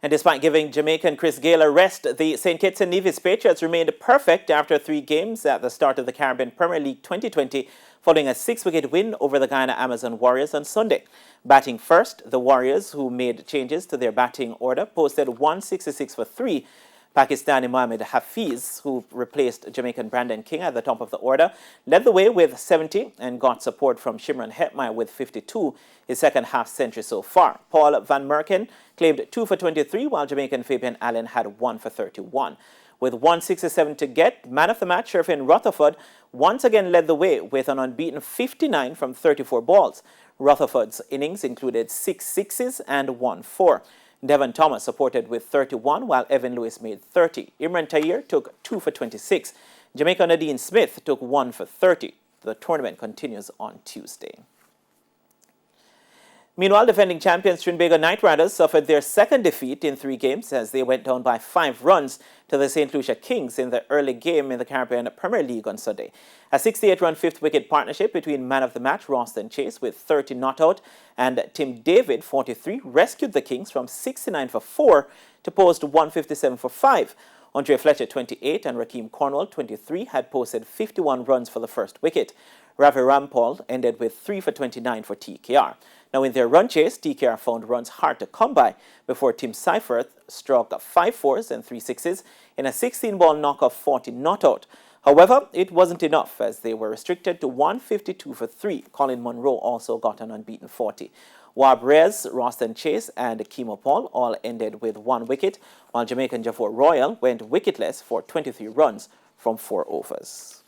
And despite giving Jamaican Chris Gayle a rest, the St. Kitts and Nevis Patriots remained perfect after 3 games at the start of the Caribbean Premier League 2020, following a 6-wicket win over the Guyana Amazon Warriors on Sunday. Batting first, the Warriors, who made changes to their batting order, posted 166 for 3. Pakistani Mohamed Hafiz, who replaced Jamaican Brandon King at the top of the order, led the way with 70 and got support from Shimron Hetmeyer with 52, his second half century so far. Paul Van Merken claimed 2 for 23, while Jamaican Fabian Allen had 1 for 31. With 167 to get, man of the match Sherfin Rutherford once again led the way with an unbeaten 59 from 34 balls. Rutherford's innings included 6 sixes and 1 4. Devon Thomas supported with 31, while Evan Lewis made 30. Imran Tahir took 2 for 26. Jamaica Nadine Smith took 1 for 30. The tournament continues on Tuesday. Meanwhile, defending champions Trinbago Knight Riders suffered their second defeat in 3 games as they went down by 5 runs to the St. Lucia Kings in the early game in the Caribbean Premier League on Sunday. A 68-run fifth-wicket partnership between man of the match Ralston Chase with 30 not out and Tim David, 43, rescued the Kings from 69 for 4 to post 157 for 5. Andre Fletcher, 28, and Rakeem Cornwall, 23, had posted 51 runs for the first wicket. Ravi Rampal ended with 3 for 29 for TKR. Now, in their run chase, TKR found runs hard to come by before Tim Seifert struck 5 fours and 3 sixes in a 16-ball knock of 40 not out. However, it wasn't enough as they were restricted to 152 for 3. Colin Monroe also got an unbeaten 40. Wab Reyes, Ralston Chase, and Kemo Paul all ended with 1 wicket, while Jamaican Jaffor Royal went wicketless for 23 runs from 4 overs.